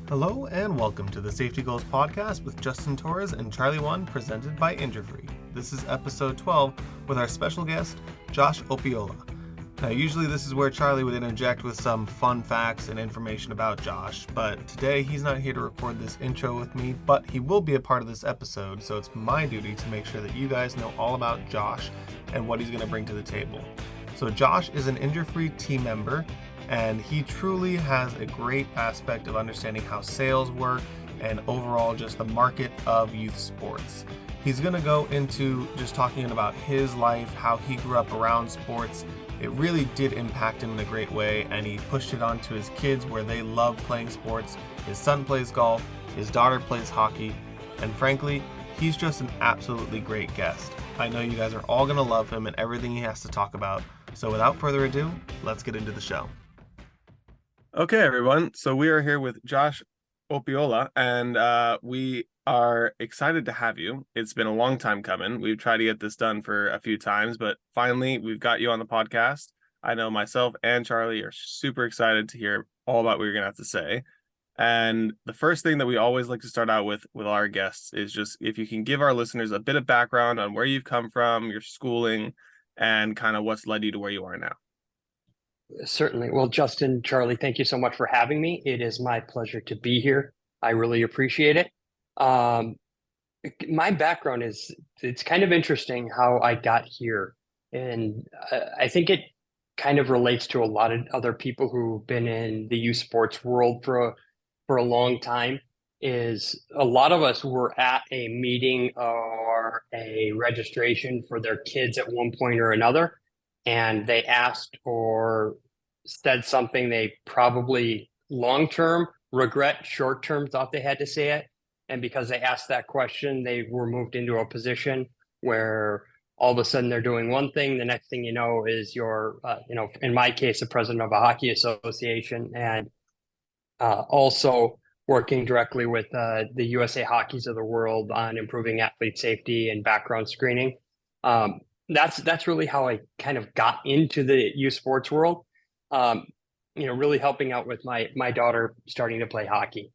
Hello and welcome to the Safety Goals Podcast with Justin Torres and Charlie One, presented by InjureFree. This is episode 12 with our special guest, Josh Opiola. Now, usually this is where Charlie would interject with some fun facts and information about Josh, but today he's not here to record this intro with me, but he will be a part of this episode, so it's my duty to make sure that you guys know all about Josh and what he's going to bring to the table. So Josh is an InjureFree team member, and he truly has a great aspect of understanding how sales work and overall just the market of youth sports. He's going to go into just talking about his life, how he grew up around sports. It really did impact him in a great way, and he pushed it on to his kids where they love playing sports. His son plays golf, his daughter plays hockey, and frankly, he's just an absolutely great guest. I know you guys are all going to love him and everything he has to talk about. So without further ado, let's get into the show. Okay, everyone. So we are here with Josh Opiola, and we are excited to have you. It's been a long time coming. We've tried to get this done for a few times, but finally we've got you on the podcast. I know myself and Charlie are super excited to hear all about what you're going to have to say. And the first thing that we always like to start out with our guests is just if you can give our listeners a bit of background on where you've come from, your schooling, and kind of what's led you to where you are now. Certainly. Well, Justin, Charlie, thank you so much for having me. It is my pleasure to be here. I really appreciate it. My background it's kind of interesting how I got here. And I think it kind of relates to a lot of other people who've been in the youth sports world for a long time. Is a lot of us were at a meeting or a registration for their kids at one point or another, and they asked or said something they probably long-term regret, short-term thought they had to say it. And because they asked that question, they were moved into a position where all of a sudden they're doing one thing. The next thing you know is you're, in my case, the president of a hockey association, and also working directly with the USA Hockeys of the world on improving athlete safety and background screening. That's really how I kind of got into the youth sports world. Really helping out with my daughter starting to play hockey.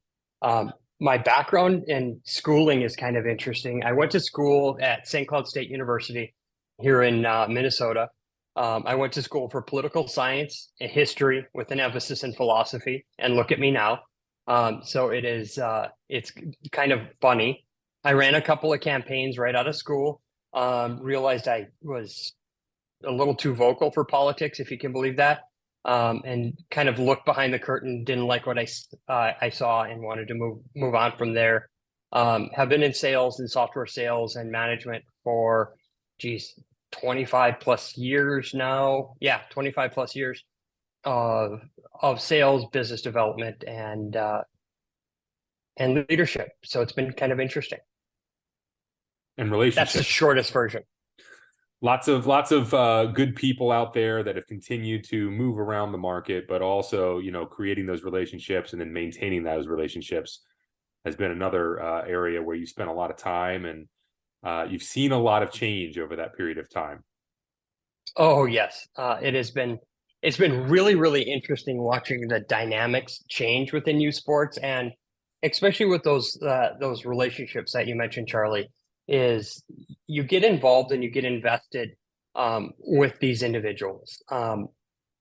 My background in schooling is kind of interesting. I went to school at St. Cloud State University here in Minnesota. I went to school for political science and history with an emphasis in philosophy, and look at me now. So it's kind of funny. I ran a couple of campaigns right out of school. Realized I was a little too vocal for politics, if you can believe that, and kind of looked behind the curtain, didn't like what I saw, and wanted to move on from there. Have been in sales and software sales and management for 25 plus years now. Yeah, 25 plus years of sales, business development, and leadership. So it's been kind of interesting. And relationships. That's the shortest version. Lots of good people out there that have continued to move around the market, but also, creating those relationships and then maintaining those relationships has been another area where you spent a lot of time, and you've seen a lot of change over that period of time. Oh, yes. It's been really, really interesting watching the dynamics change within youth sports, and especially with those relationships that you mentioned, Charlie. Is you get involved and you get invested with these individuals.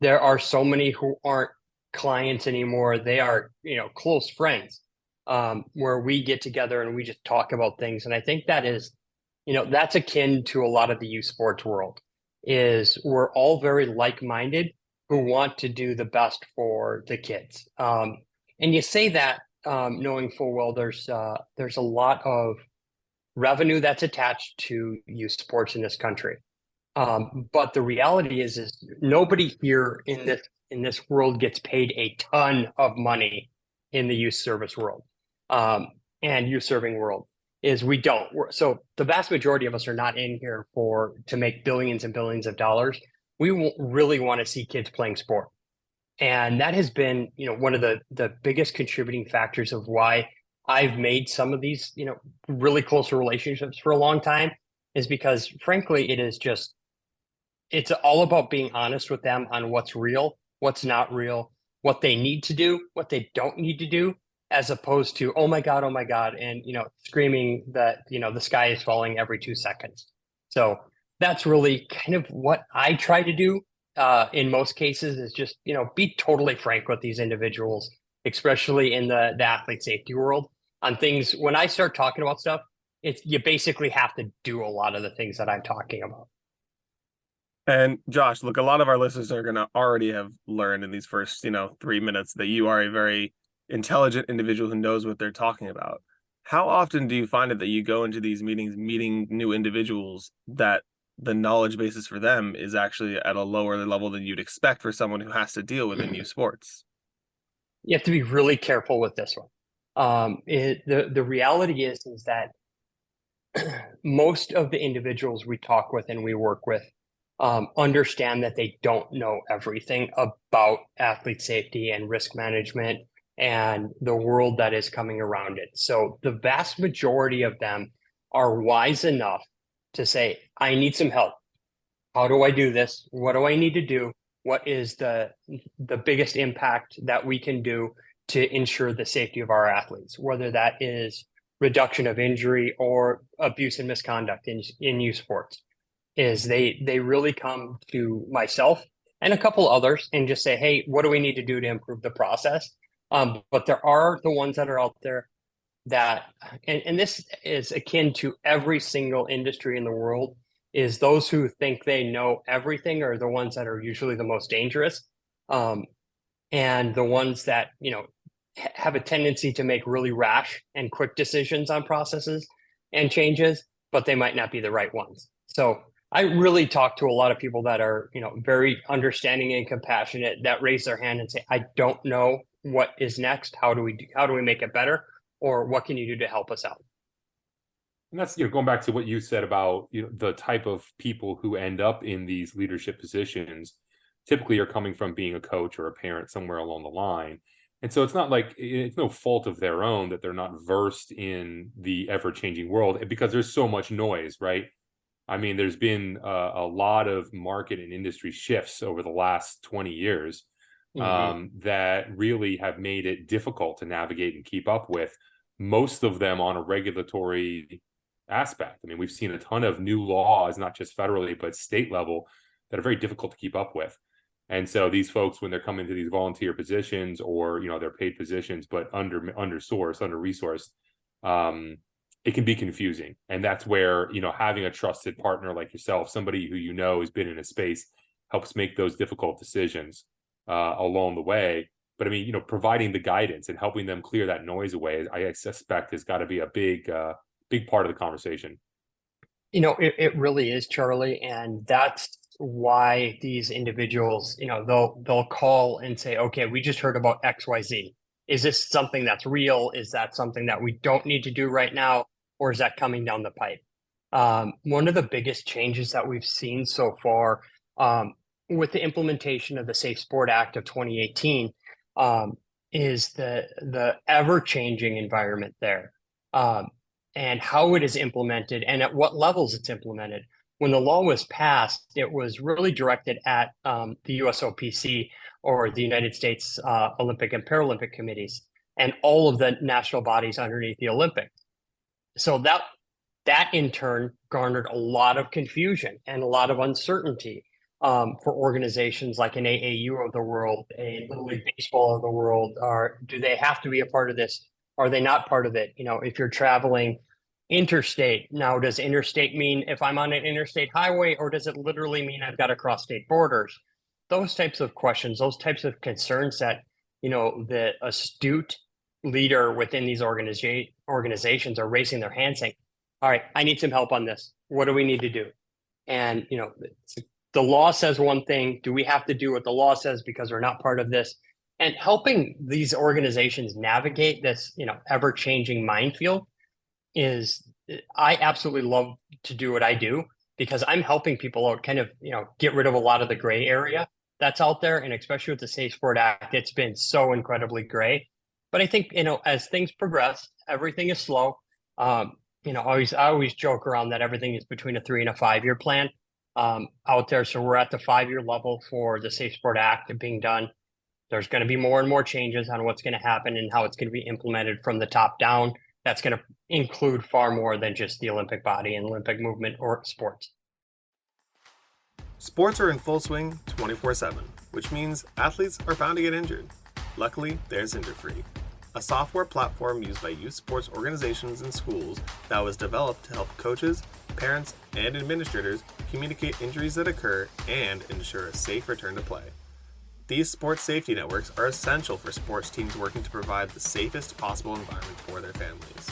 There are so many who aren't clients anymore. They are, close friends, where we get together and we just talk about things. And I think that is, that's akin to a lot of the youth sports world. Is we're all very like-minded who want to do the best for the kids. And you say that knowing full well there's a lot of revenue that's attached to youth sports in this country. But the reality is nobody here in this world gets paid a ton of money in the youth service world, and youth serving world. Is we don't. So the vast majority of us are not in here to make billions and billions of dollars. We really want to see kids playing sport. And that has been, one of the biggest contributing factors of why I've made some of these, really close relationships for a long time, is because frankly, it's all about being honest with them on what's real, what's not real, what they need to do, what they don't need to do, as opposed to, oh my God, and, screaming that, the sky is falling every 2 seconds. So that's really kind of what I try to do in most cases, is just, be totally frank with these individuals, especially in the athlete safety world, on things. When I start talking about stuff, you basically have to do a lot of the things that I'm talking about. And Josh, look, a lot of our listeners are going to already have learned in these first, 3 minutes that you are a very intelligent individual who knows what they're talking about. How often do you find it that you go into these meetings, meeting new individuals, that the knowledge basis for them is actually at a lower level than you'd expect for someone who has to deal with new sports? You have to be really careful with this one. The reality is that most of the individuals we talk with and we work with understand that they don't know everything about athlete safety and risk management and the world that is coming around it. So the vast majority of them are wise enough to say, I need some help. How do I do this? What do I need to do? What is the biggest impact that we can do to ensure the safety of our athletes, whether that is reduction of injury or abuse and misconduct in youth sports? Is they really come to myself and a couple others and just say, hey, what do we need to do to improve the process? But there are the ones that are out there that, and this is akin to every single industry in the world, is those who think they know everything are the ones that are usually the most dangerous. And the ones that, have a tendency to make really rash and quick decisions on processes and changes, but they might not be the right ones. So I really talk to a lot of people that are, very understanding and compassionate, that raise their hand and say, I don't know what is next. How do we make it better? Or what can you do to help us out? And that's, going back to what you said about, the type of people who end up in these leadership positions typically are coming from being a coach or a parent somewhere along the line. And so it's not like it's no fault of their own that they're not versed in the ever-changing world, because there's so much noise, right? I mean, there's been a lot of market and industry shifts over the last 20 years that really have made it difficult to navigate and keep up with, most of them on a regulatory aspect. I mean, we've seen a ton of new laws, not just federally, but state level, that are very difficult to keep up with. And so these folks, when they're coming to these volunteer positions or, they're paid positions, but under-resourced, it can be confusing. And that's where, having a trusted partner like yourself, somebody who has been in a space, helps make those difficult decisions along the way. But I mean, providing the guidance and helping them clear that noise away, I suspect has got to be a big part of the conversation. It really is, Charlie. And that's why these individuals, they'll call and say, okay, we just heard about XYZ. Is this something that's real? Is that something that we don't need to do right now? Or is that coming down the pipe? One of the biggest changes that we've seen so far with the implementation of the Safe Sport Act of 2018 is the ever-changing environment there, and how it is implemented and at what levels it's implemented. When the law was passed, it was really directed at the USOPC, or the United States Olympic and Paralympic committees, and all of the national bodies underneath the Olympics. So that in turn garnered a lot of confusion and a lot of uncertainty for organizations like an AAU of the world, a Little League Baseball of the world. Do they have to be a part of this? Are they not part of it? If you're traveling interstate, now does interstate mean if I'm on an interstate highway, or does it literally mean I've got to cross state borders? Those types of questions, those types of concerns that, the astute leader within these organizations are raising their hand saying, all right, I need some help on this. What do we need to do? And, the law says one thing. Do we have to do what the law says because we're not part of this? And helping these organizations navigate this, ever-changing minefield I absolutely love to do what I do, because I'm helping people out, kind of, get rid of a lot of the gray area that's out there. And especially with the Safe Sport Act, it's been so incredibly gray. But I think, as things progress, everything is slow. I always joke around that everything is between a 3 and a 5 year plan out there. So we're at the 5 year level for the Safe Sport Act being done. There's going to be more and more changes on what's going to happen and how it's going to be implemented from the top down. That's going to include far more than just the Olympic body and Olympic movement or sports. Sports are in full swing 24/7, which means athletes are bound to get injured. Luckily, there's InjureFree, a software platform used by youth sports organizations and schools that was developed to help coaches, parents, and administrators communicate injuries that occur and ensure a safe return to play. These sports safety networks are essential for sports teams working to provide the safest possible environment for their families.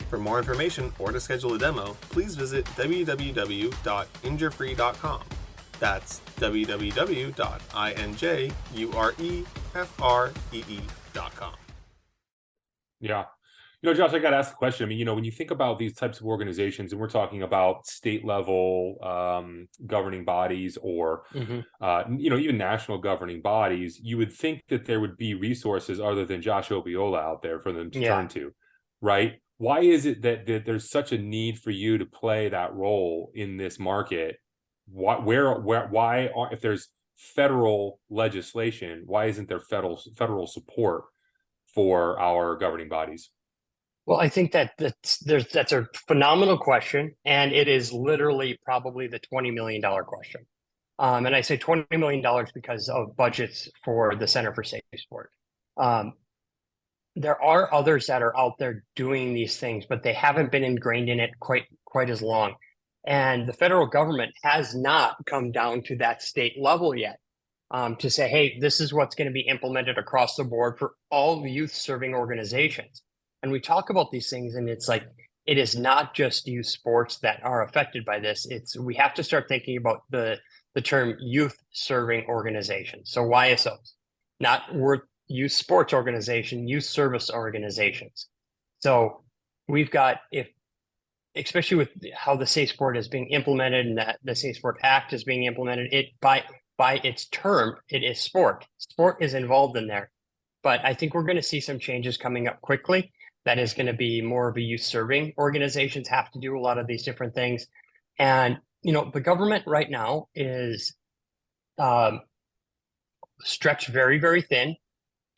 For more information or to schedule a demo, please visit www.injurefree.com. That's www.injurefree.com. Yeah. Josh, I got to ask the question. I mean, when you think about these types of organizations, and we're talking about state level governing bodies or, even national governing bodies, you would think that there would be resources other than Josh Opiola out there for them to turn to, right? Why is it that there's such a need for you to play that role in this market? Why if there's federal legislation, why isn't there federal support for our governing bodies? Well, I think that's a phenomenal question, and it is literally probably the $20 million question. And I say $20 million because of budgets for the Center for Safe Sport. There are others that are out there doing these things, but they haven't been ingrained in it quite as long. And the federal government has not come down to that state level yet to say, hey, this is what's going to be implemented across the board for all youth serving organizations. And we talk about these things, and it's like, it is not just youth sports that are affected by this. We have to start thinking about the term youth serving organizations. So YSOs, not youth sports organization, youth service organizations. So we've got, especially with how the Safe Sport is being implemented and that the Safe Sport Act is being implemented, by its term, it is sport. Sport is involved in there. But I think we're going to see some changes coming up quickly. That is going to be more of a youth serving. Organizations have to do a lot of these different things. And, the government right now is stretched very, very thin.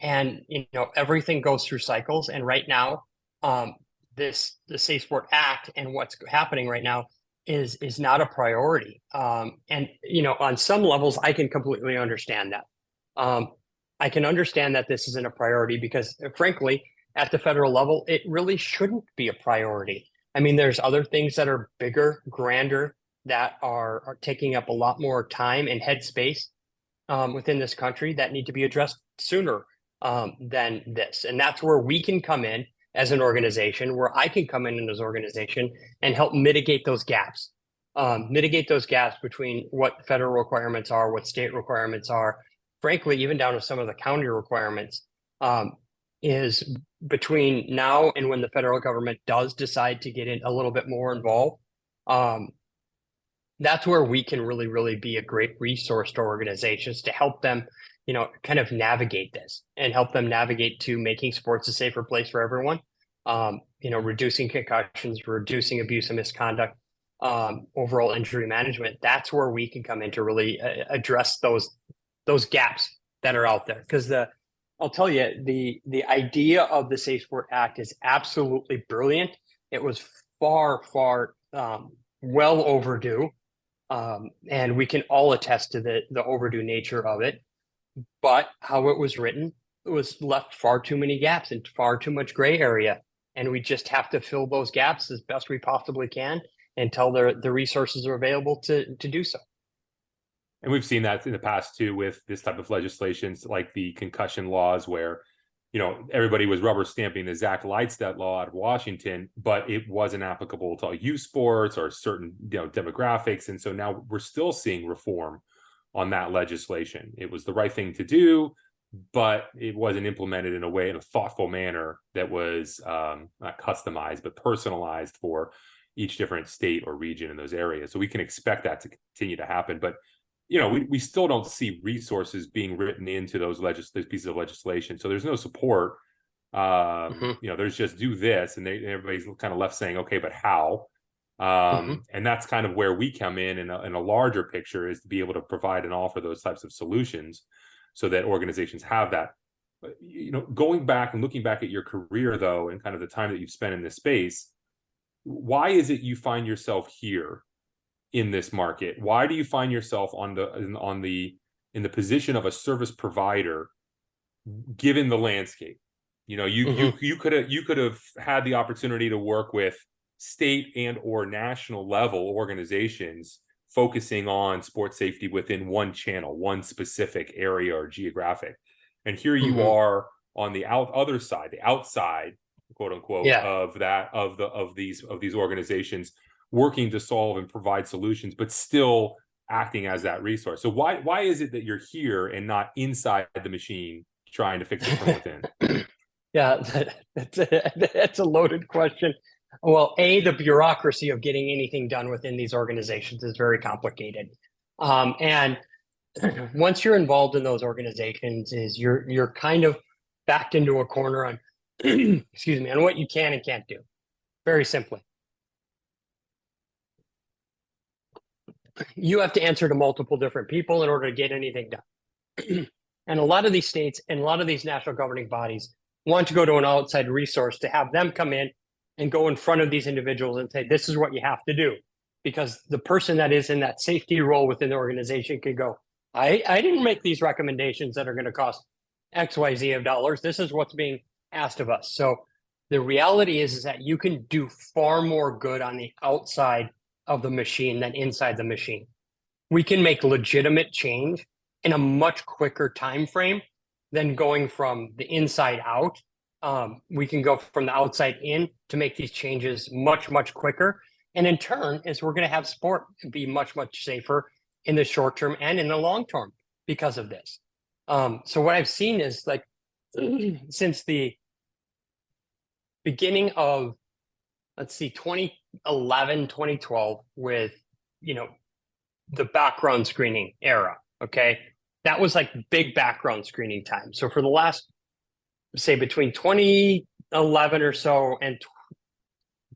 And, everything goes through cycles. And right now, the Safe Sport Act and what's happening right now is not a priority. And on some levels, I can completely understand that. I can understand that this isn't a priority because, frankly, at the federal level, it really shouldn't be a priority. I mean, there's other things that are bigger, grander, that are taking up a lot more time and headspace within this country that need to be addressed sooner than this. And that's where we can come in as an organization, where I can come in as an organization and help mitigate those gaps between what federal requirements are, what state requirements are, frankly, even down to some of the county requirements, is between now and when the federal government does decide to get in a little bit more involved. That's where we can really, really be a great resource to organizations to help them, kind of navigate this and help them navigate to making sports a safer place for everyone. Reducing concussions, reducing abuse and misconduct, overall injury management. That's where we can come in to really address those gaps that are out there. Because I'll tell you, the idea of the Safe Sport Act is absolutely brilliant. It was far, far well overdue. And we can all attest to the overdue nature of it. But how it was written, it was left far too many gaps and far too much gray area. And we just have to fill those gaps as best we possibly can until the resources are available to do so. And we've seen that in the past too with this type of legislations, like the concussion laws, where everybody was rubber stamping the Zach Lightstep law out of Washington, but it wasn't applicable to youth sports or certain demographics. And so now we're still seeing reform on that legislation. It was the right thing to do, but it wasn't implemented in a thoughtful manner that was not customized, but personalized for each different state or region in those areas. So we can expect that to continue to happen. But we still don't see resources being written into those pieces of legislation. So there's no support. There's just do this, and everybody's kind of left saying, okay, but how? And that's kind of where we come in a larger picture, is to be able to provide and offer those types of solutions. so that organizations have that. But, going back and looking back at your career though, and kind of the time that you've spent in this space, why is it you find yourself here in this market? Why do you find yourself in the position of a service provider, given the landscape? You could have had the opportunity to work with state and or national level organizations focusing on sports safety within one channel, one specific area or geographic. And here you are on the other side, the outside, quote unquote, of these organizations, working to solve and provide solutions, but still acting as that resource. So why is it that you're here and not inside the machine trying to fix it from within? Yeah, that's a loaded question. Well, the bureaucracy of getting anything done within these organizations is very complicated. And once you're involved in those organizations, you're kind of backed into a corner on, excuse me, on what you can and can't do. Very simply. You have to answer to multiple different people in order to get anything done. And a lot of these states and a lot of these national governing bodies want to go to an outside resource to have them come in and go in front of these individuals and say, this is what you have to do. Because the person that is in that safety role within the organization can go, I didn't make these recommendations that are going to cost XYZ of dollars. This is what's being asked of us. So the reality is that you can do far more good on the outside of the machine than inside the machine. We can make legitimate change in a much quicker time frame than going from the inside out. We can go from the outside in to make these changes much, much quicker. And in turn, we're going to have sport be much, much safer in the short term and in the long term because of this. So what I've seen is, like, since the beginning of, 2011, 2012, with, the background screening era, okay? That was like big background screening time. So for the last, say, between 2011 or so and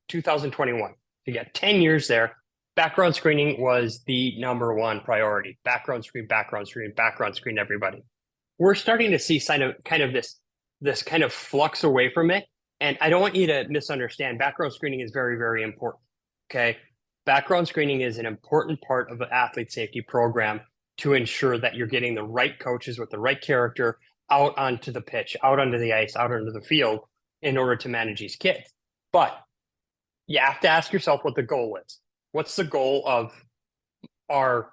2021, you got 10 years there, background screening was the number one priority. Background screen, everybody. We're starting to see kind of this kind of flux away from it. And I don't want you to misunderstand. Background screening is very, very important. Okay. Background screening is an important part of the athlete safety program to ensure that you're getting the right coaches with the right character out onto the pitch, out onto the ice, out onto the field in order to manage these kids. But you have to ask yourself what the goal is. What's the goal of our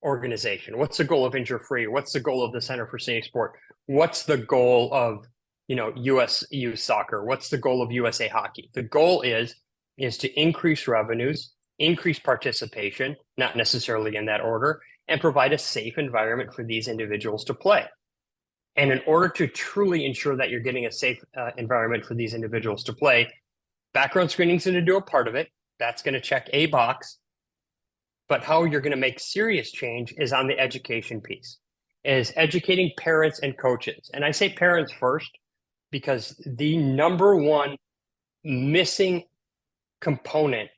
organization? What's the goal of InjureFree? What's the goal of the Center for Safe Sport? What's the goal of, US youth soccer? What's the goal of USA hockey? The goal is to increase revenues, increase participation, not necessarily in that order, and provide a safe environment for these individuals to play. And in order to truly ensure that you're getting a safe environment for these individuals to play, background screening is going to do a part of it. That's going to check a box. But how you're going to make serious change is on the education piece, is educating parents and coaches. And I say parents first because the number one missing component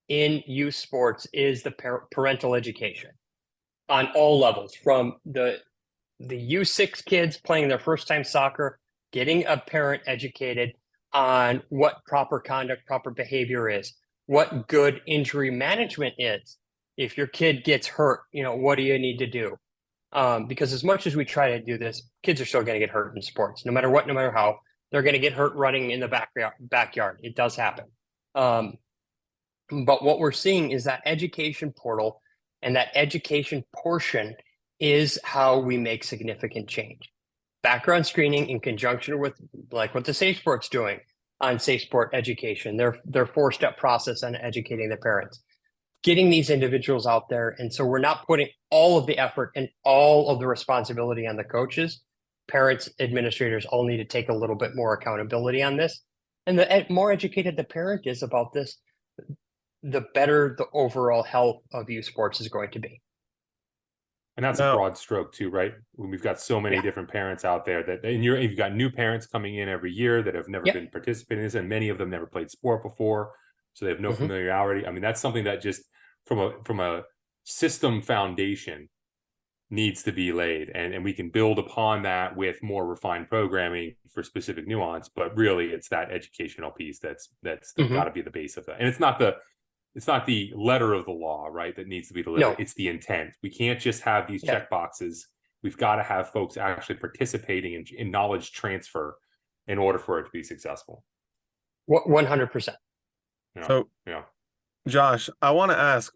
in youth sports is the parental education on all levels, from the U6 kids playing their first time soccer, getting a parent educated on what proper conduct, proper behavior is, what good injury management is. If your kid gets hurt, what do you need to do? Because as much as we try to do this, kids are still going to get hurt in sports, no matter what, no matter how. They're going to get hurt running in the backyard. It does happen. But what we're seeing is that education portal and that education portion is how we make significant change. Background screening in conjunction with, like, what the Safe Sport's doing on Safe Sport education, their 4-step process on educating the parents, getting these individuals out there. And so we're not putting all of the effort and all of the responsibility on the coaches. Parents, administrators all need to take a little bit more accountability on this. And the more educated the parent is about this, the better the overall health of youth sports is going to be. And that's a broad stroke too, right? When we've got so many different parents out there and you've got new parents coming in every year that have never been participating in this, and many of them never played sport before, so they have no familiarity. I mean, that's something that just from a system foundation, needs to be laid, and we can build upon that with more refined programming for specific nuance, but really it's that educational piece that's got to be the base of that. And it's not the letter of the law, right, that needs to be delivered. No. It's the intent. We can't just have these check boxes. We've got to have folks actually participating in knowledge transfer in order for it to be successful. 100%. So Josh, I want to ask,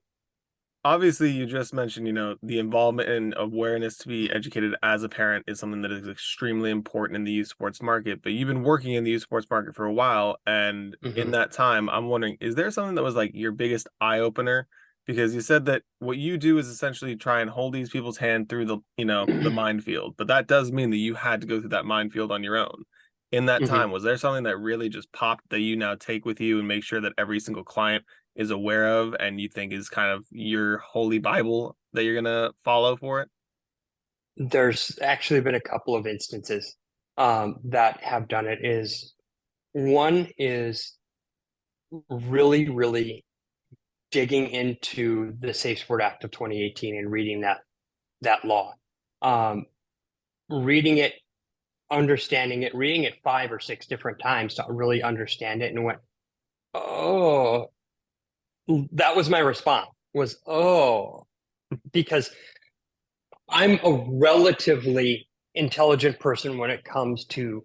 obviously you just mentioned, the involvement and awareness to be educated as a parent is something that is extremely important in the youth sports market, but you've been working in the youth sports market for a while. And in that time, I'm wondering, is there something that was like your biggest eye opener? Because you said that what you do is essentially try and hold these people's hand through the, the minefield, but that does mean that you had to go through that minefield on your own. In that time, was there something that really just popped that you now take with you and make sure that every single client is aware of and you think is kind of your holy Bible that you're going to follow for it? There's actually been a couple of instances that have done it. One is really, really digging into the Safe Sport Act of 2018 and reading that law, reading it, understanding it, reading it 5 or 6 different times to really understand it, and went, oh, that was my response, was, oh, because I'm a relatively intelligent person when it comes to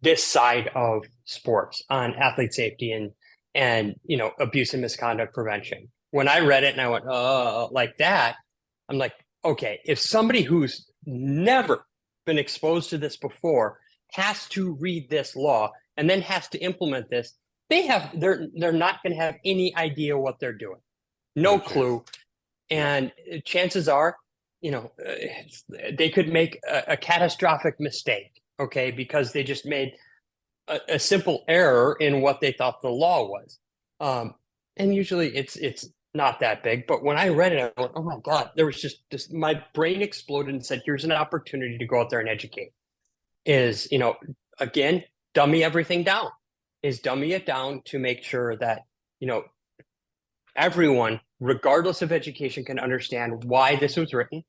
this side of sports on athlete safety and abuse and misconduct prevention. When I read it and I went, oh, like that, I'm like, okay, if somebody who's never been exposed to this before has to read this law and then has to implement this, they're not going to have any idea what they're doing. No clue. And chances are, they could make a catastrophic mistake, okay, because they just made a simple error in what they thought the law was. And usually it's not that big. But when I read it, I went, oh my God, there was just my brain exploded and said, here's an opportunity to go out there and educate. Again, dummy everything down. Dummy it down to make sure that, everyone, regardless of education, can understand why this was written,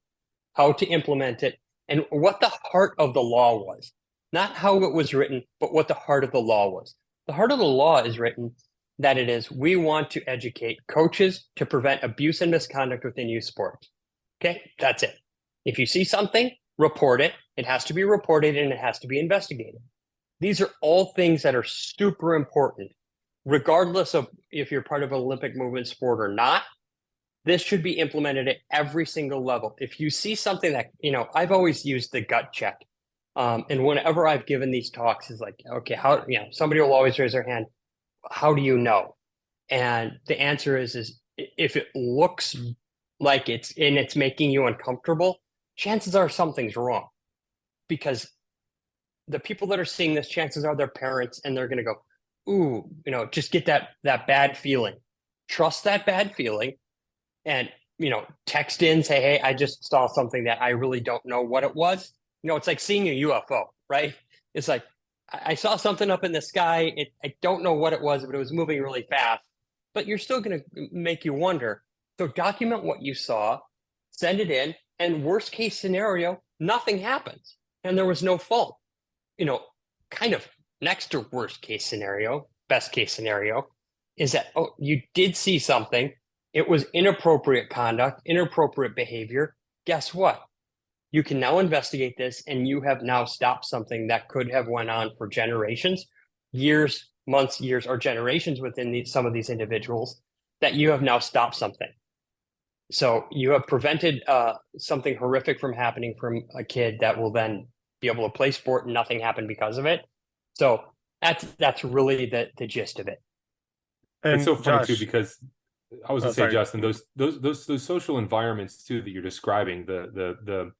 how to implement it, and what the heart of the law was. Not how it was written, but what the heart of the law was. The heart of the law is written that it is, we want to educate coaches to prevent abuse and misconduct within youth sports. Okay, that's it. If you see something, report it. It has to be reported and it has to be investigated. These are all things that are super important, regardless of if you're part of an Olympic movement sport or not. This should be implemented at every single level. If you see something that, I've always used the gut check. And whenever I've given these talks, is like, okay, how, somebody will always raise their hand. How do you know? And the answer is if it looks like it's making you uncomfortable, chances are something's wrong. Because the people that are seeing this, chances are their parents, and they're going to go, ooh, just get that bad feeling. Trust that bad feeling. And, text in, say, hey, I just saw something that I really don't know what it was. It's like seeing a UFO, right? It's like, I saw something up in the sky. I don't know what it was, but it was moving really fast. But you're still going to make you wonder. So document what you saw, send it in, and worst case scenario, nothing happens. And there was no fault. Kind of next to worst case scenario, best case scenario, is that, oh, you did see something. It was inappropriate conduct, inappropriate behavior. Guess what? You can now investigate this, and you have now stopped something that could have went on for generations, years, months, years, or generations within some of these individuals, that you have now stopped something. So you have prevented something horrific from happening from a kid that will then be able to play sport and nothing happened because of it. So that's really the gist of it. And it's so funny, Josh, too, because I was going to say, Justin, those social environments too that you're describing, the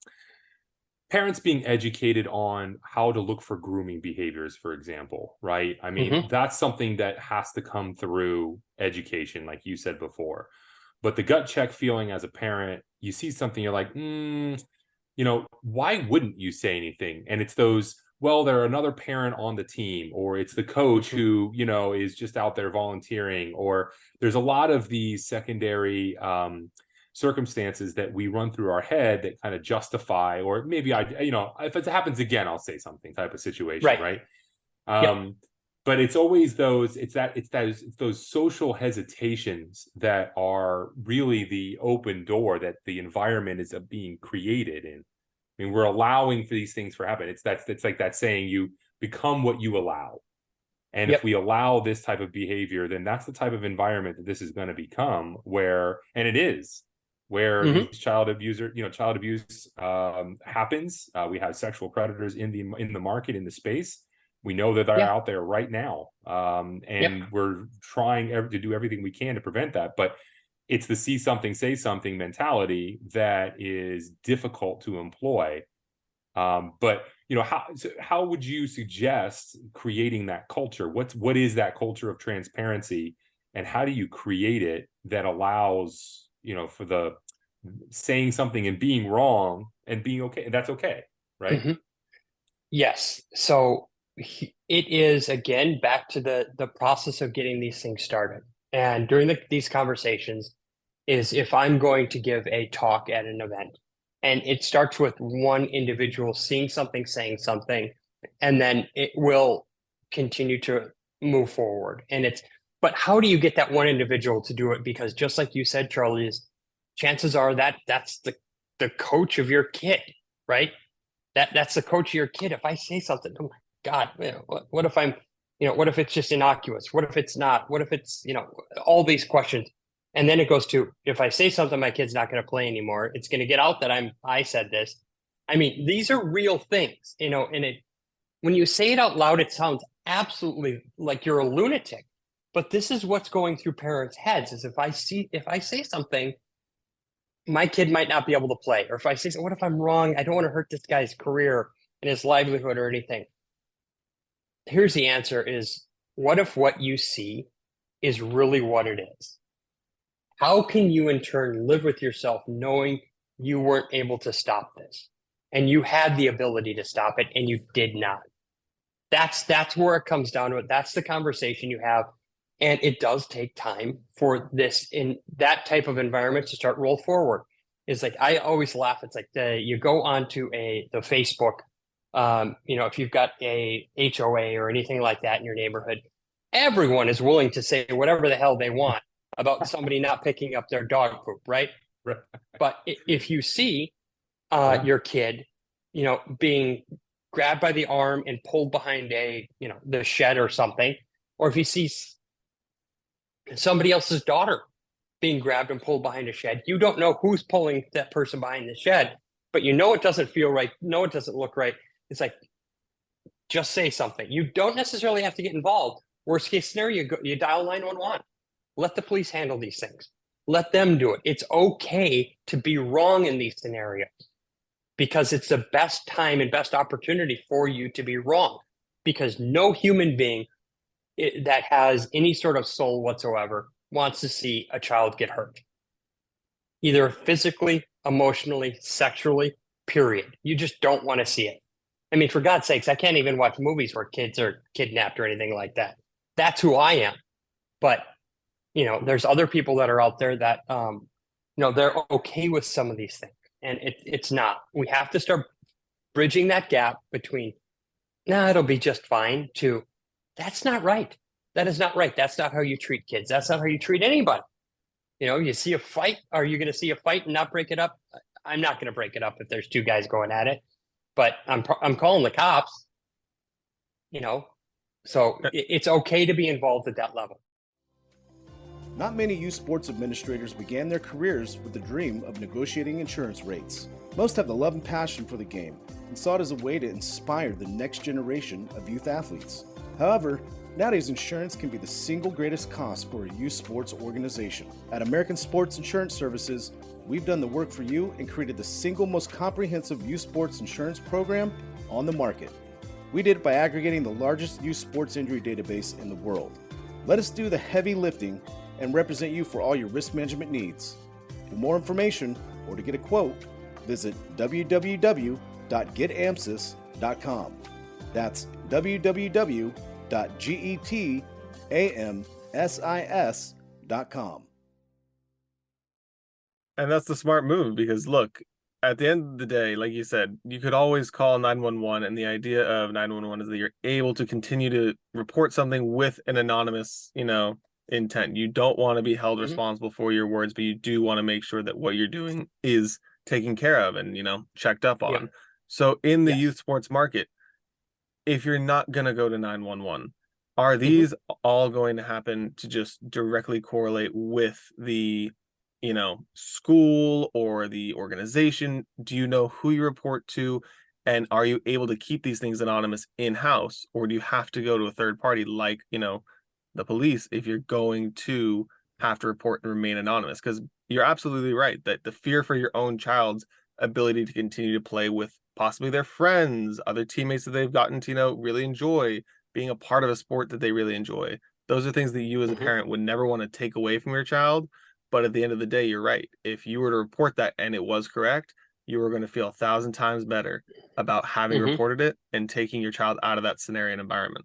parents being educated on how to look for grooming behaviors, for example, right? I mean, that's something that has to come through education, like you said before. But the gut check feeling as a parent, you see something, you're like, why wouldn't you say anything? And it's those, well, they're another parent on the team, or it's the coach who, is just out there volunteering, or there's a lot of these secondary circumstances that we run through our head that kind of justify, or maybe if it happens again, I'll say something type of situation, right? Yep. But it's always it's those social hesitations that are really the open door that the environment is being created in. I mean, we're allowing for these things to happen. It's like that saying, you become what you allow. And Yep. if we allow this type of behavior, then that's the type of environment that this is going to become, where these child abuse happens. We have sexual predators in the market, in the space. We know that they're out there right now. And we're trying to do everything we can to prevent that. But it's the see something, say something mentality that is difficult to employ. But how would you suggest creating that culture? What is that culture of transparency, and how do you create it that allows, for the saying something and being wrong and being okay, and that's okay, right? Mm-hmm. Yes. So it is, again, back to the process of getting these things started. And during these conversations is, if I'm going to give a talk at an event, and it starts with one individual seeing something, saying something, and then it will continue to move forward. But how do you get that one individual to do it? Because just like you said, Charlie, chances are that's the coach of your kid, right? That's the coach of your kid. If I say something, oh my God, what if what if it's just innocuous? What if it's not? What if it's, all these questions? And then it goes to, if I say something, my kid's not going to play anymore. It's going to get out that I said this. I mean, these are real things, and when you say it out loud, it sounds absolutely like you're a lunatic. But this is what's going through parents' heads: is if I say something, my kid might not be able to play. Or if I say, what if I'm wrong? I don't want to hurt this guy's career and his livelihood or anything. Here's the answer: is what if what you see is really what it is? How can you in turn live with yourself knowing you weren't able to stop this, and you had the ability to stop it and you did not? That's where it comes down to it. That's the conversation you have. And it does take time for this, in that type of environment, to start roll forward. It's like, I always laugh. It's like you go onto the Facebook, if you've got a HOA or anything like that in your neighborhood, everyone is willing to say whatever the hell they want about somebody not picking up their dog poop, right? Right. But if you see your kid, being grabbed by the arm and pulled behind the shed or something, or if you see somebody else's daughter being grabbed and pulled behind a shed, you don't know who's pulling that person behind the shed, but it doesn't feel right. No, it doesn't look right. It's like, just say something. You don't necessarily have to get involved. Worst case scenario, you dial 911. Let the police handle these things. Let them do it. It's okay to be wrong in these scenarios, because it's the best time and best opportunity for you to be wrong, because no human being that has any sort of soul whatsoever wants to see a child get hurt, either physically, emotionally, sexually, period. You just don't want to see it. I mean, for God's sakes, I can't even watch movies where kids are kidnapped or anything like that. That's who I am. But there's other people that are out there that they're okay with some of these things, and it's not. We have to start bridging that gap between, it'll be just fine, to, that's not right. That is not right. That's not how you treat kids. That's not how you treat anybody. You see a fight. Are you going to see a fight and not break it up? I'm not going to break it up if there's two guys going at it, but I'm calling the cops. So it's okay to be involved at that level. Not many youth sports administrators began their careers with the dream of negotiating insurance rates. Most have the love and passion for the game and saw it as a way to inspire the next generation of youth athletes. However, nowadays insurance can be the single greatest cost for a youth sports organization. At American Sports Insurance Services, we've done the work for you and created the single most comprehensive youth sports insurance program on the market. We did it by aggregating the largest youth sports injury database in the world. Let us do the heavy lifting and represent you for all your risk management needs. For more information or to get a quote, visit www.getamsis.com. That's www.getamsis.com. And that's the smart move because look, at the end of the day, like you said, you could always call 911, and the idea of 911 is that you're able to continue to report something with an anonymous, intent. You don't want to be held Mhm. responsible for your words, but you do want to make sure that what you're doing is taken care of and, checked up Yep. on. So in the Yes. youth sports market, if you're not going to go to 911, are Mhm. these all going to happen to just directly correlate with the, school or the organization? Do you know who you report to? And are you able to keep these things anonymous in-house, or do you have to go to a third party like, the police if you're going to have to report and remain anonymous? Because you're absolutely right that the fear for your own child's ability to continue to play with possibly their friends, other teammates that they've gotten to, really enjoy, being a part of a sport that they really enjoy. Those are things that you as a Mhm. parent would never want to take away from your child. But at the end of the day, you're right. If you were to report that and it was correct, you were going to feel 1,000 times better about having Mhm. reported it and taking your child out of that scenario and environment.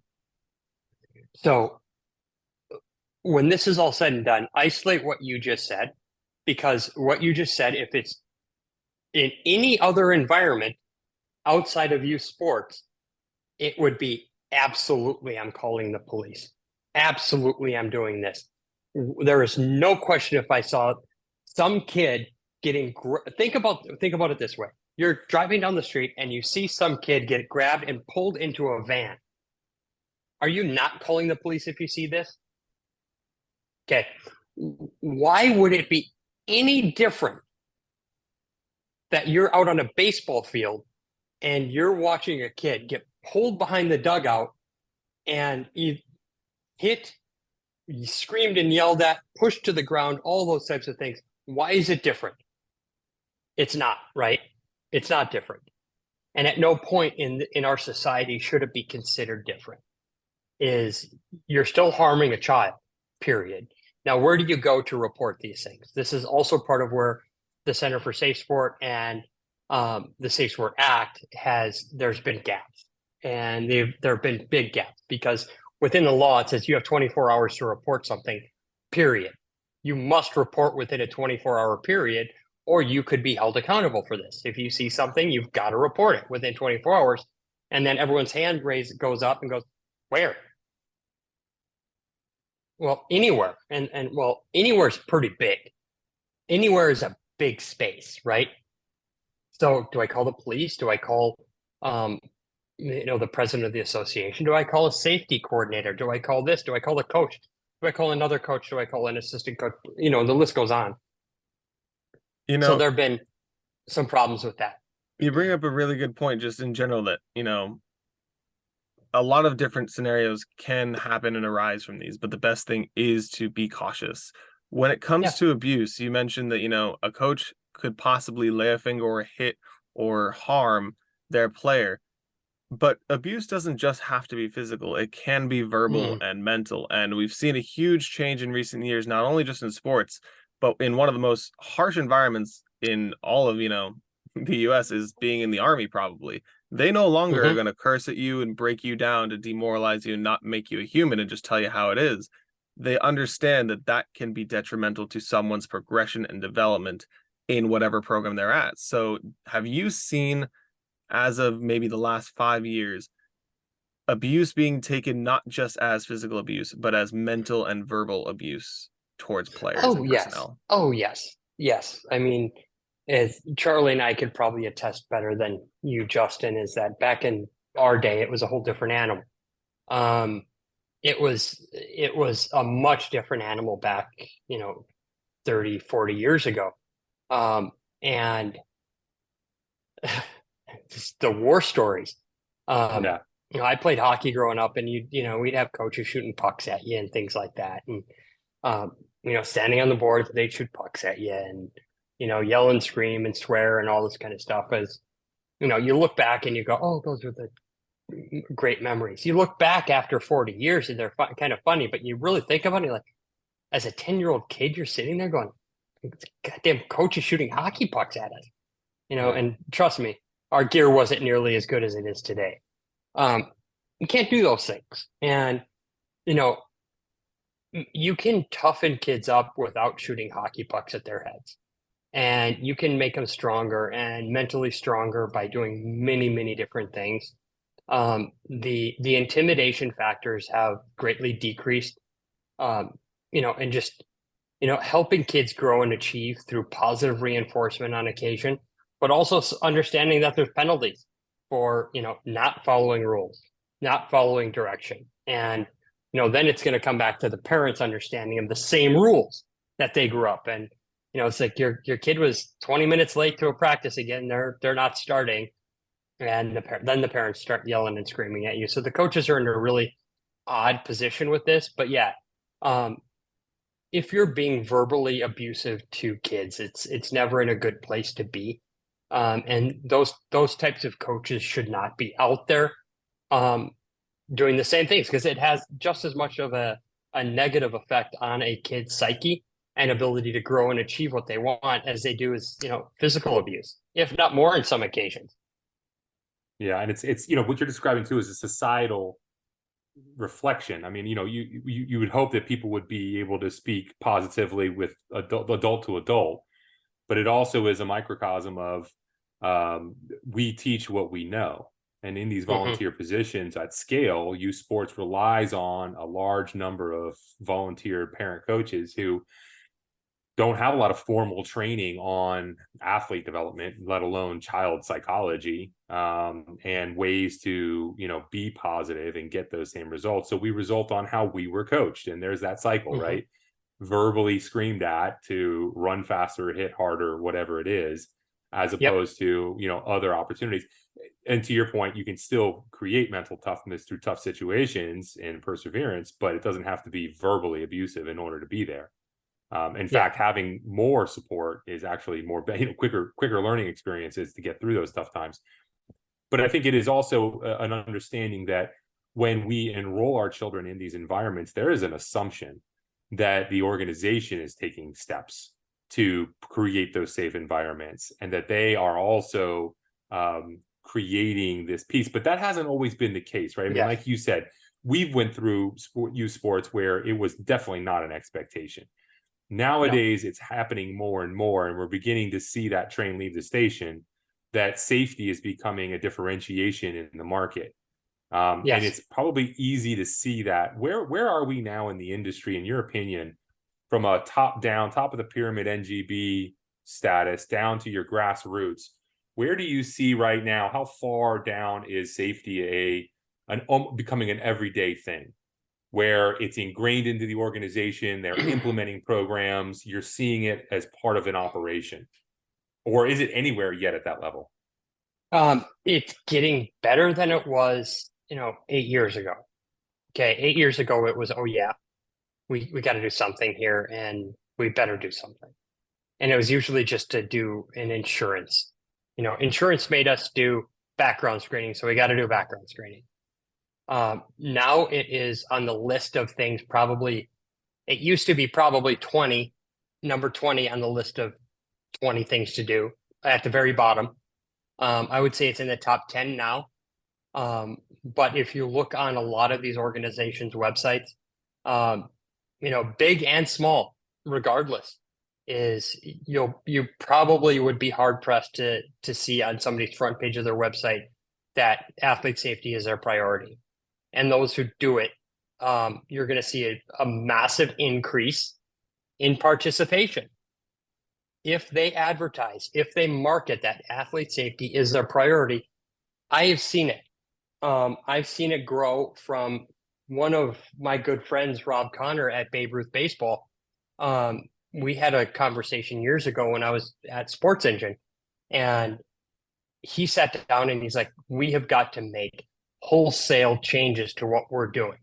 So when this is all said and done, isolate what you just said, because what you just said, if it's in any other environment outside of youth sports, it would be absolutely, I'm calling the police. Absolutely, I'm doing this. There is no question if I saw some kid getting think about it this way. You're driving down the street and you see some kid get grabbed and pulled into a van. Are you not calling the police if you see this? Okay. Why would it be any different that you're out on a baseball field and you're watching a kid get pulled behind the dugout and he hit, he screamed and yelled at, pushed to the ground, all those types of things? Why is it different? It's not, right? It's not different. And at no point in our society should it be considered different. Is you're still harming a child, period. Now, where do you go to report these things? This is also part of where the Center for Safe Sport and the Safe Sport Act there's been gaps, and there have been big gaps because within the law it says you have 24 hours to report something, period. You must report within a 24-hour period, or you could be held accountable for this. If you see something, you've got to report it within 24 hours. And then everyone's hand goes up and goes, where? Well, anywhere. And well, anywhere is pretty big. Anywhere is a big space, right? So do I call the police? Do I call um the president of the association? Do I call a safety coordinator? Do I call this? Do I call the coach? Do I call another coach? Do I call an assistant coach? The list goes on. You So know, there have been some problems with that. you bring up a really good point just in general that, a lot of different scenarios can happen and arise from these, but the best thing is to be cautious. When it comes Yeah. to abuse, you mentioned that, a coach could possibly lay a finger or hit or harm their player. But abuse doesn't just have to be physical. It can be verbal Mm. and mental. And we've seen a huge change in recent years, not only just in sports, but in one of the most harsh environments in all of, the US is being in the army, probably. They no longer are Hmm. going to curse at you and break you down to demoralize you and not make you a human and just tell you how it is. They understand that that can be detrimental to someone's progression and development in whatever program they're at. So, have you seen, as of maybe the last 5 years, abuse being taken not just as physical abuse, but as mental and verbal abuse towards players Oh and yes. personnel? Oh yes. Yes. I mean, as Charlie and I could probably attest better than you, Justin, is that back in our day, it was a whole different animal. Um, it was a much different animal back, 30, 40 years ago. And just the war stories. Um, Yeah. I played hockey growing up, and we'd have coaches shooting pucks at you and things like that. And um, standing on the boards, they'd shoot pucks at you and yell and scream and swear and all this kind of stuff. As you look back and you go, "Oh, those are the great memories." You look back after 40 years and they're kind of funny, but you really think about it, like as a 10-year-old kid, you're sitting there going, goddamn coach is shooting hockey pucks at us, Right. and trust me, our gear wasn't nearly as good as it is today. You can't do those things. And, you know, you can toughen kids up without shooting hockey pucks at their heads. and you can make them stronger and mentally stronger by doing many, many different things. The intimidation factors have greatly decreased, and just, helping kids grow and achieve through positive reinforcement on occasion, but also understanding that there's penalties for, not following rules, not following direction. And, then it's going to come back to the parents' understanding of the same rules that they grew up. And, it's like your kid was 20 minutes late to a practice again. They're not starting. And then the parents start yelling and screaming at you. So the coaches are in a really odd position with this. But yeah, if you're being verbally abusive to kids, it's never in a good place to be. And those types of coaches should not be out there doing the same things, because it has just as much of a negative effect on a kid's psyche and ability to grow and achieve what they want as they do as, physical abuse, if not more in some occasions. Yeah, and it's what you're describing too is a societal reflection. I mean, you would hope that people would be able to speak positively with adult to adult, but it also is a microcosm of we teach what we know. And in these volunteer positions at scale, youth sports relies on a large number of volunteer parent coaches who don't have a lot of formal training on athlete development, let alone child psychology, and ways to, be positive and get those same results. So we result on how we were coached. And there's that cycle, right? Verbally screamed at to run faster, hit harder, whatever it is, as opposed to, other opportunities. And to your point, you can still create mental toughness through tough situations and perseverance, but it doesn't have to be verbally abusive in order to be there. In fact, having more support is actually more, quicker learning experiences to get through those tough times. But I think it is also an understanding that when we enroll our children in these environments, there is an assumption that the organization is taking steps to create those safe environments, and that they are also creating this piece. But that hasn't always been the case, right? I mean, like you said, we've went through youth sports where it was definitely not an expectation. Nowadays, it's happening more and more, and we're beginning to see that train leave the station, that safety is becoming a differentiation in the market. And it's probably easy to see that. Where are we now in the industry, in your opinion, from a top of the pyramid NGB status down to your grassroots? Where do you see right now, how far down is safety becoming an everyday thing, where it's ingrained into the organization, they're implementing programs, you're seeing it as part of an operation? Or is it anywhere yet at that level? It's getting better than it was, 8 years ago. Okay, 8 years ago, it was, we got to do something here, and we better do something. And it was usually just to do an insurance. Insurance made us do background screening, so we got to do background screening. Now it is on the list of things. Probably, it used to be probably number 20 on the list of 20 things to do at the very bottom. I would say it's in the top 10 now. But if you look on a lot of these organizations' websites, big and small, regardless, you probably would be hard pressed to see on somebody's front page of their website that athlete safety is their priority. And those who do it, you're going to see a massive increase in participation. If they advertise, if they market that athlete safety is their priority, I have seen it. I've seen it grow from one of my good friends, Rob Connor at Babe Ruth Baseball. We had a conversation years ago when I was at Sports Engine, and he sat down and he's like, we have got to make wholesale changes to what we're doing.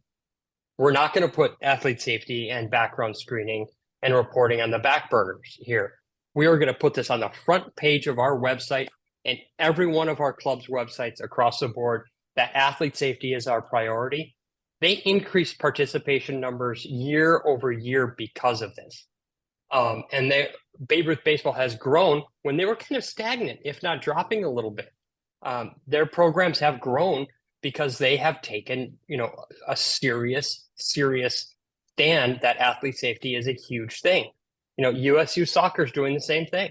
We're not going to put athlete safety and background screening and reporting on the back burners here. We are going to put this on the front page of our website and every one of our club's websites across the board, that athlete safety is our priority. They increased participation numbers year over year because of this. And Babe Ruth Baseball has grown when they were kind of stagnant, if not dropping a little bit. Their programs have grown because they have taken, a serious stand that athlete safety is a huge thing. USU soccer is doing the same thing.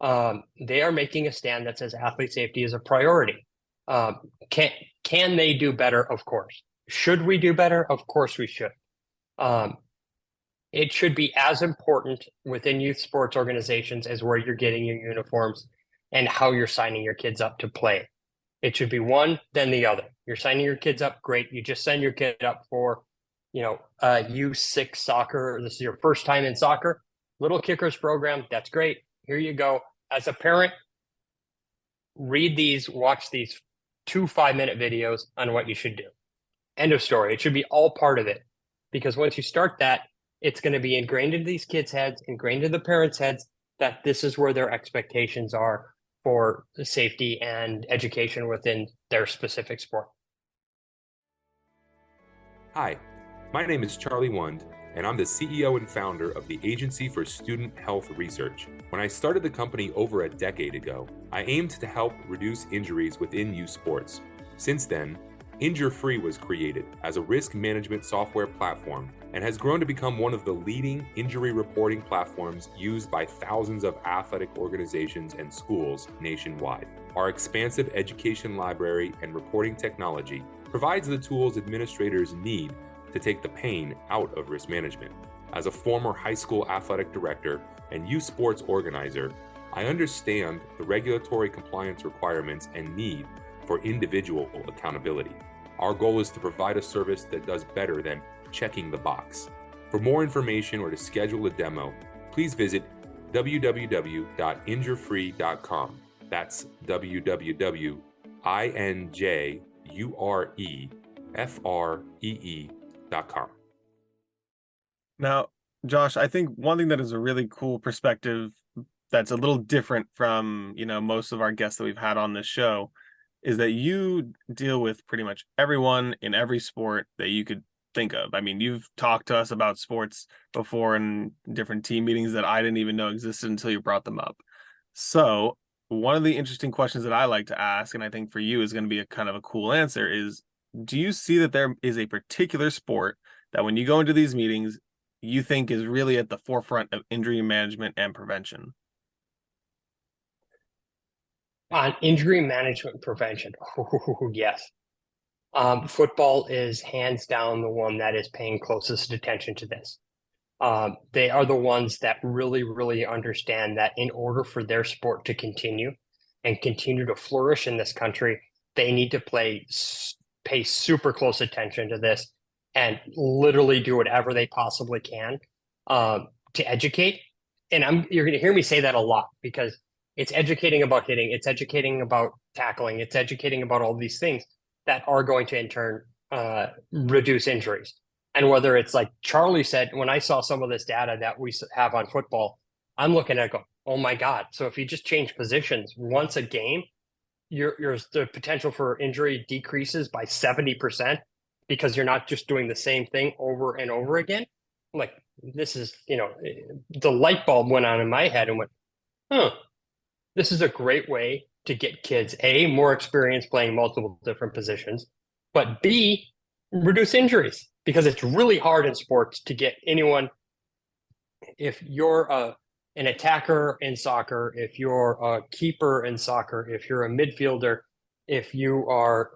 They are making a stand that says athlete safety is a priority. Can they do better? Of course. Should we do better? Of course we should. It should be as important within youth sports organizations as where you're getting your uniforms and how you're signing your kids up to play. It should be one, then the other. You're signing your kids up, great. You just send your kid up for, U6 soccer. This is your first time in soccer. Little Kickers program, that's great. Here you go. As a parent, watch these 2 5-minute videos on what you should do. End of story. It should be all part of it. Because once you start that, it's going to be ingrained into these kids' heads, ingrained into the parents' heads, that this is where their expectations are for safety and education within their specific sport. Hi, my name is Charlie Wund, and I'm the CEO and founder of the Agency for Student Health Research. When I started the company over a decade ago, I aimed to help reduce injuries within youth sports. Since then, InjureFree was created as a risk management software platform and has grown to become one of the leading injury reporting platforms used by thousands of athletic organizations and schools nationwide. Our expansive education library and reporting technology provides the tools administrators need to take the pain out of risk management. As a former high school athletic director and youth sports organizer, I understand the regulatory compliance requirements and need for individual accountability. Our goal is to provide a service that does better than checking the box. For more information or to schedule a demo, please visit www.injurefree.com. That's www.injurefree.com. Now, Josh, I think one thing that is a really cool perspective that's a little different from, most of our guests that we've had on this show is that you deal with pretty much everyone in every sport that you could think of. I mean, you've talked to us about sports before in different team meetings that I didn't even know existed until you brought them up. So one of the interesting questions that I like to ask, and I think for you is going to be a kind of a cool answer, is do you see that there is a particular sport that when you go into these meetings, you think is really at the forefront of injury management and prevention? On injury management prevention, yes. Football is hands down the one that is paying closest attention to this. They are the ones that really, really understand that in order for their sport to continue and continue to flourish in this country, they need to pay super close attention to this and literally do whatever they possibly can to educate. And you're going to hear me say that a lot because it's educating about hitting, it's educating about tackling, it's educating about all these things that are going to in turn reduce injuries. And whether it's like Charlie said, when I saw some of this data that we have on football, I'm looking at it go, oh my God. So if you just change positions once a game, the potential for injury decreases by 70% because you're not just doing the same thing over and over again. Like this is, the light bulb went on in my head and went, this is a great way to get kids, A, more experience playing multiple different positions, but B, reduce injuries because it's really hard in sports to get anyone. If you're an attacker in soccer, if you're a keeper in soccer, if you're a midfielder, if you are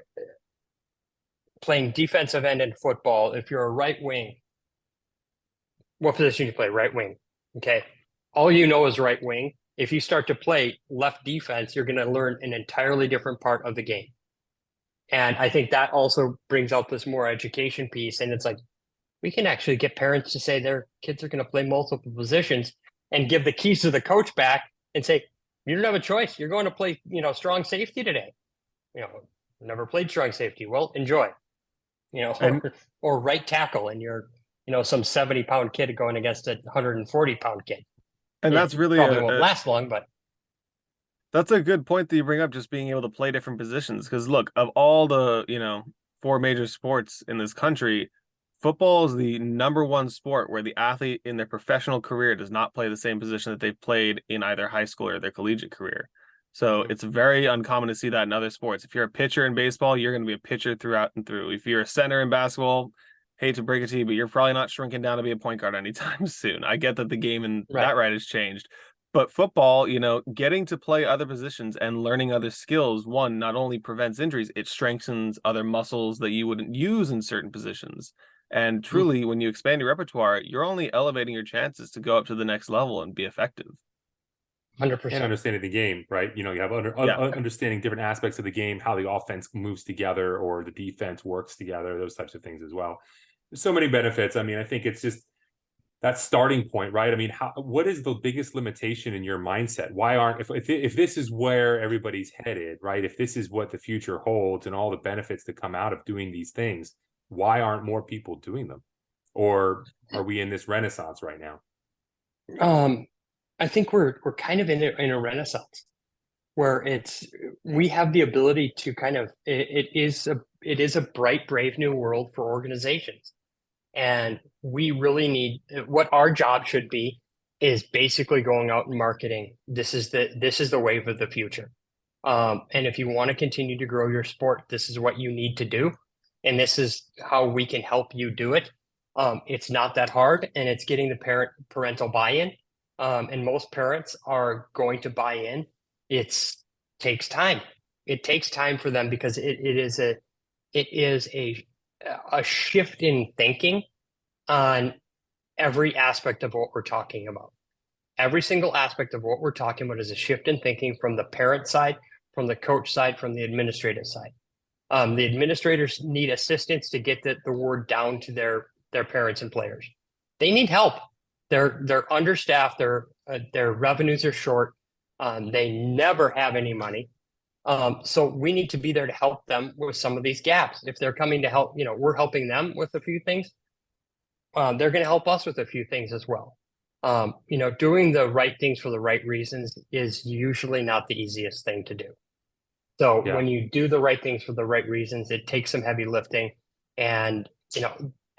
playing defensive end in football, if you're a right wing, what position do you play? Right wing. Okay. All you know is right wing. If you start to play left defense, you're going to learn an entirely different part of the game. And I think that also brings out this more education piece. And it's like, we can actually get parents to say their kids are going to play multiple positions and give the keys to the coach back and say, you don't have a choice. You're going to play, strong safety today. Never played strong safety. Well, enjoy, or right tackle. And you're, some 70-pound kid going against a 140-pound kid. And that's really probably won't last long, but that's a good point that you bring up, just being able to play different positions. Because look, of all the, 4 major sports in this country, football is the number one sport where the athlete in their professional career does not play the same position that they've played in either high school or their collegiate career. So it's very uncommon to see that in other sports. If you're a pitcher in baseball, you're going to be a pitcher throughout and through. If you're a center in basketball, hate to break it to you, but you're probably not shrinking down to be a point guard anytime soon. I get that the game and that has changed, But football, getting to play other positions and learning other skills, one, not only prevents injuries, it strengthens other muscles that you wouldn't use in certain positions. And truly, when you expand your repertoire, you're only elevating your chances to go up to the next level and be effective. 100%. And understanding the game, right? You have understanding different aspects of the game, how the offense moves together or the defense works together, those types of things as well. There's so many benefits. I mean, I think it's just that starting point, right? I mean, what is the biggest limitation in your mindset? Why aren't, if this is where everybody's headed, right? If this is what the future holds and all the benefits that come out of doing these things, why aren't more people doing them? Or are we in this renaissance right now? I think we're kind of in a renaissance where we have the ability to kind of it is a bright, brave new world for organizations. And we really need, what our job should be is basically going out and marketing. This is the wave of the future. And if you want to continue to grow your sport, this is what you need to do. And this is how we can help you do it. It's not that hard, and it's getting the parental buy-in. And most parents are going to buy in. Takes time. It takes time for them because it is a shift in thinking on every aspect of what we're talking about. Every single aspect of what we're talking about is a shift in thinking from the parent side, from the coach side, from the administrative side. The administrators need assistance to get the word down to their parents and players. They need help. They're understaffed. Their revenues are short. They never have any money. So we need to be there to help them with some of these gaps. If they're coming to help, we're helping them with a few things. They're going to help us with a few things as well. Doing the right things for the right reasons is usually not the easiest thing to do. So when you do the right things for the right reasons, it takes some heavy lifting. And,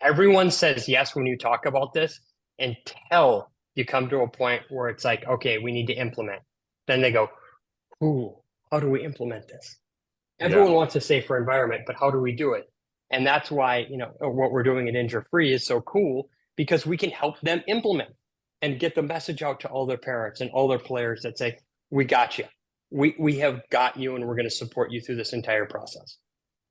everyone says yes when you talk about this until you come to a point where it's like, okay, we need to implement. Then they go, ooh, how do we implement this? Everyone wants a safer environment, but how do we do it? And that's why, what we're doing at InjureFree is so cool, because we can help them implement and get the message out to all their parents and all their players that say, we got you. We have got you, and we're going to support you through this entire process.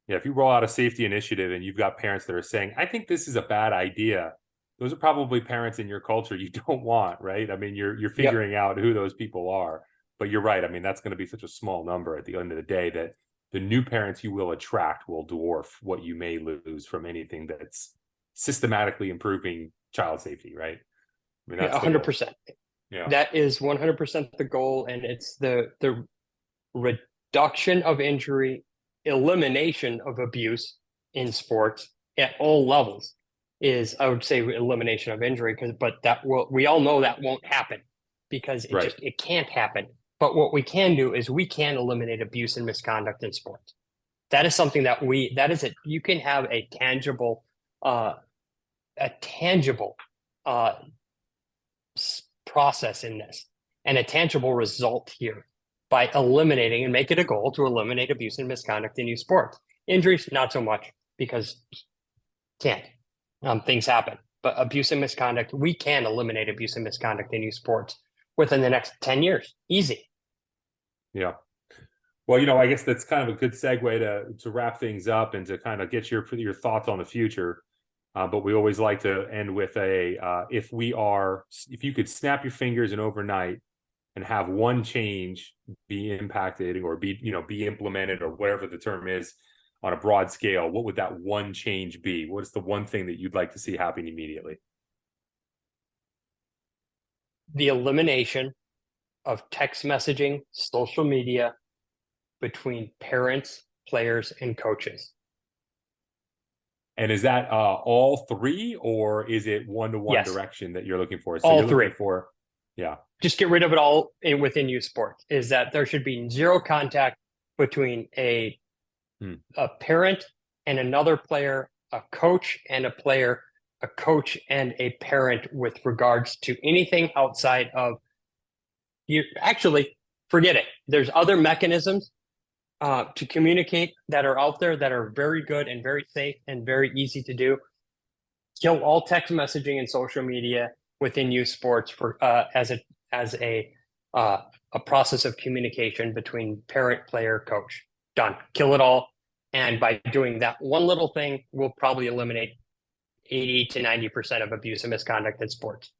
Yeah, if you roll out a safety initiative and you've got parents that are saying, I think this is a bad idea, those are probably parents in your culture you don't want, right? I mean, you're figuring out who those people are. But you're right. I mean, that's going to be such a small number at the end of the day that the new parents you will attract will dwarf what you may lose from anything that's systematically improving child safety, right? I mean, that's 100%. Yeah, that is 100% the goal, and it's the reduction of injury, elimination of abuse in sports at all levels. Is, I would say, elimination of injury, but we all know that won't happen because it can't happen. But what we can do is we can eliminate abuse and misconduct in sports. That is something you can have a tangible process in this and a tangible result here by eliminating, and make it a goal to eliminate abuse and misconduct in youth sports. Injuries, not so much, because things happen. But abuse and misconduct, we can eliminate abuse and misconduct in youth sports within the next 10 years. Easy. Yeah. Well, I guess that's kind of a good segue to wrap things up and to kind of get your thoughts on the future. But we always like to end with if you could snap your fingers and overnight and have one change be impacted or be implemented, or whatever the term is, on a broad scale, what would that one change be? What is the one thing that you'd like to see happen immediately? The elimination of text messaging, social media between parents, players, and coaches. And is that all three, or is it one-to-one direction that you're looking for? So all you're three. Looking for, just get rid of it all within youth sports. Is that there should be zero contact between a parent and another player, a coach and a player, a coach and a parent, with regards to anything outside of you. Actually, forget it. There's other mechanisms to communicate that are out there that are very good and very safe and very easy to do. Kill all text messaging and social media within youth sports as a a process of communication between parent, player, coach. Done. Kill it all. And by doing that one little thing, we'll probably eliminate 80 to 90% of abuse and misconduct in sports.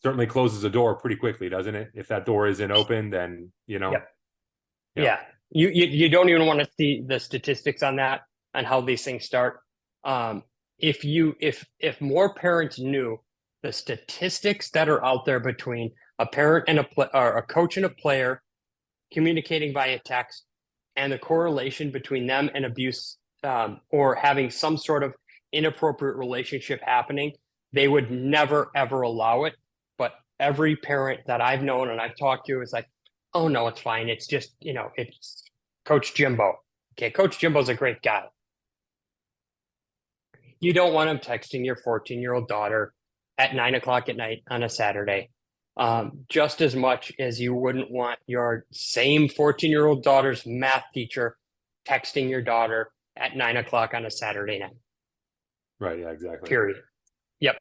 Certainly closes a door pretty quickly, doesn't it? If that door isn't open, then, Yep. Yeah. You don't even want to see the statistics on that, on how these things start. If more parents knew the statistics that are out there between a parent and a coach and a player communicating via text, and the correlation between them and abuse, or having some sort of inappropriate relationship happening, they would never, ever allow it. But every parent that I've known and I've talked to is like, oh no, it's fine. It's just, it's Coach Jimbo. Okay, Coach Jimbo's a great guy. You don't want him texting your 14-year-old daughter at 9:00 at night on a Saturday, just as much as you wouldn't want your same 14-year-old daughter's math teacher texting your daughter at 9:00 on a Saturday night. Right. Yeah, exactly. Period. Yep.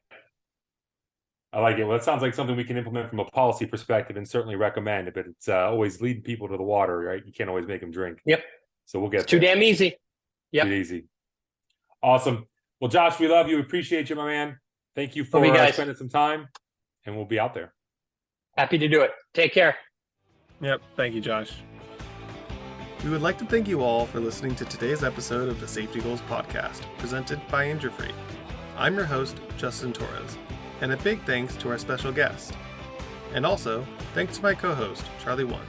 I like it. Well, it sounds like something we can implement from a policy perspective and certainly recommend, but it's always lead people to the water, right? You can't always make them drink. Yep. So we'll get It's too damn easy. Yep. Too easy. Awesome. Well, Josh, we love you. We appreciate you, my man. Thank you for spending some time, and we'll be out there. Happy to do it. Take care. Yep. Thank you, Josh. We would like to thank you all for listening to today's episode of the Safety Goals podcast, presented by InjureFree. I'm your host, Justin Torres, and a big thanks to our special guest. And also, thanks to my co-host, Charlie Wund.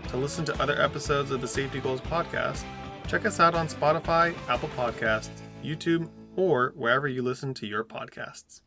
To listen to other episodes of the Safety Goals podcast, check us out on Spotify, Apple Podcasts, YouTube, or wherever you listen to your podcasts.